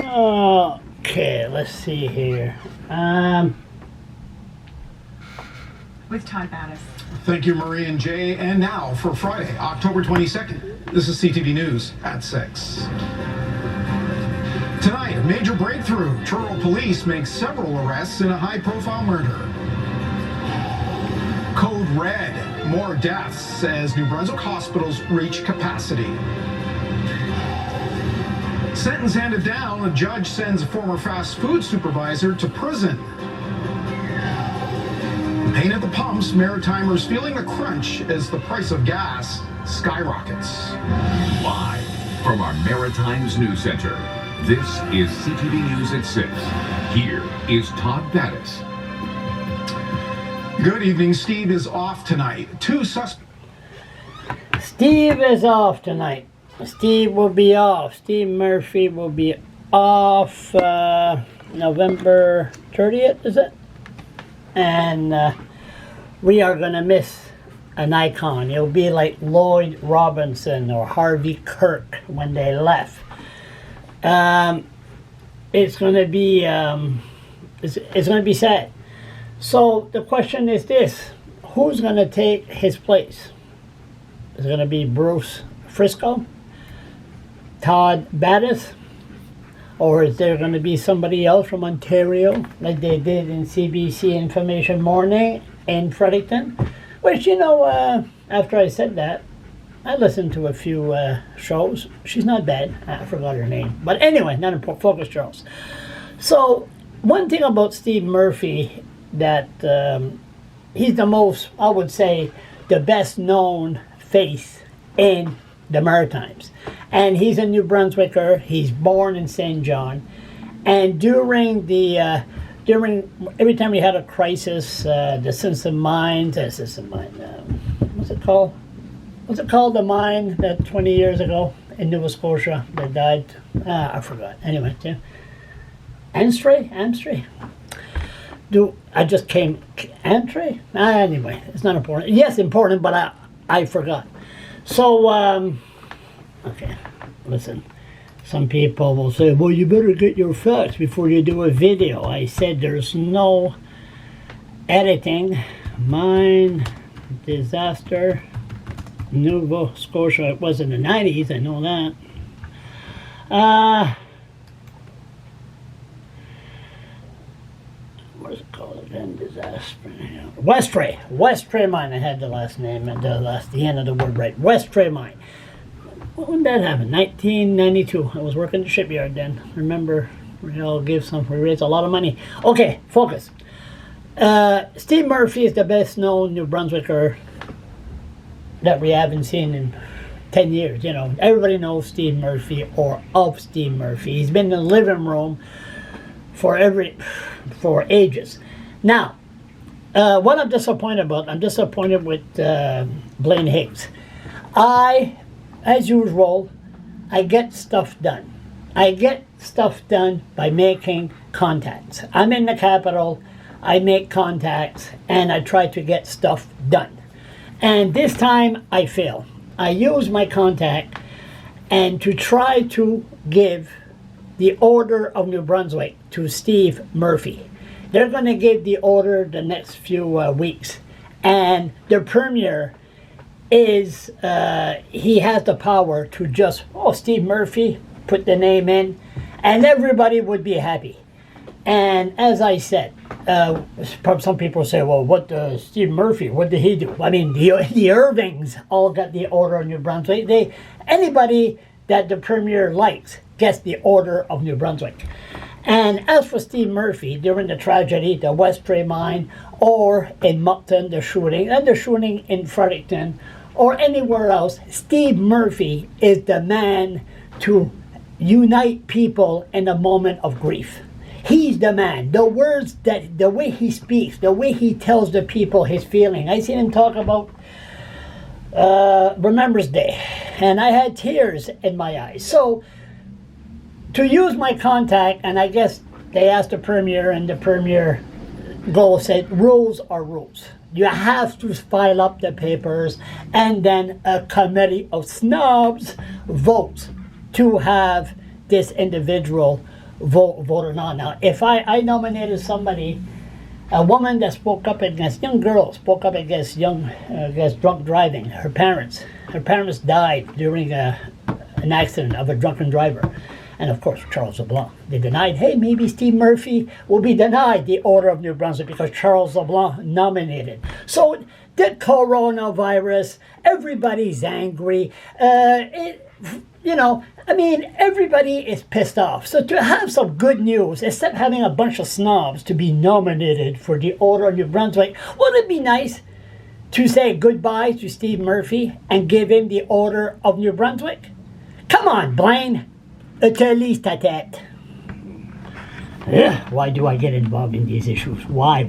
Okay, let's see here. With Todd Battis. Thank you, Marie and Jay. And now for Friday, October 22nd. This is CTV News at 6. Tonight, a major breakthrough. Truro police make several arrests in a high-profile murder. Code Red. More deaths as New Brunswick hospitals reach capacity. Sentence handed down. A judge sends a former fast food supervisor to prison. Pain at the pumps. Maritimers feeling the crunch as the price of gas skyrockets. Live from our Maritimes News Center, this is CTV News at 6. Here is Todd Battis. Good evening. Steve is off tonight. Steve is off tonight. Steve will be off. Steve Murphy will be off November 30th, is it? And we are going to miss an icon. It'll be like Lloyd Robinson or Harvey Kirk when they left. It's going to be it's going to be sad. So the question is this: who's going to take his place? Is it going to be Bruce Frisco, Todd Battis, or is there going to be somebody else from Ontario like they did in CBC Information Morning in Fredericton? Which, you know, after I said that, I listened to a few shows. She's not bad. I forgot her name. But anyway, not important. Focus shows. So one thing about Steve Murphy that he's the most, I would say, the best known face in the Maritimes. And he's a New Brunswicker. He's born in St. John. And during every time we had a crisis, the Simpson mine, what's it called? What's it called, the mine that 20 years ago in Nova Scotia that died? I forgot. Anyway, yeah. Amstray? Amstray? Anyway, it's not important. Yes, important, but I forgot. So, okay, listen. Some people will say, well, you better get your facts before you do a video. I said there's no editing. Mine disaster, Nova Scotia. It was in the 90s, I know that. What's it called again? Disaster. Westray Mine. I had the last name and the end of the word right. Westray Mine. When did that happen? 1992. I was working the shipyard then. Remember, we raised a lot of money. Okay, focus. Steve Murphy is the best known New Brunswicker that we haven't seen in 10 years. You know, everybody knows Steve Murphy or of Steve Murphy. He's been in the living room for ages. Now, what I'm disappointed with Blaine Higgs. As usual, I get stuff done. I get stuff done by making contacts. I'm in the capital, I make contacts, and I try to get stuff done. And this time, I fail. I use my contact and to try to give the Order of New Brunswick to Steve Murphy. They're going to give the order the next few weeks. And the Premier is, he has the power to just, Steve Murphy, put the name in, and everybody would be happy. And as I said, some people say, well, what Steve Murphy, what did he do? I mean, the Irvings all got the Order of New Brunswick. Anybody that the Premier likes gets the Order of New Brunswick. And as for Steve Murphy, during the tragedy, the Westray Mine, or in Moncton, the shooting in Fredericton, or anywhere else, Steve Murphy is the man to unite people in a moment of grief. He's the man. The way he speaks, the way he tells the people his feeling. I seen him talk about Remembrance Day, and I had tears in my eyes. So, to use my contact, and I guess they asked the Premier, and the Premier said, rules are rules. You have to file up the papers, and then a committee of snobs votes to have this individual voted on. Now, if I nominated somebody, a woman that spoke up against young girls, spoke up against against drunk driving. Her parents died during an accident of a drunken driver. And of course, Charles LeBlanc. They denied, hey, maybe Steve Murphy will be denied the Order of New Brunswick because Charles LeBlanc nominated. So the coronavirus, everybody's angry. Everybody is pissed off. So to have some good news, instead of having a bunch of snobs to be nominated for the Order of New Brunswick, wouldn't it be nice to say goodbye to Steve Murphy and give him the Order of New Brunswick? Come on, Blaine. Utilise ta tête. Why do I get involved in these issues? Why?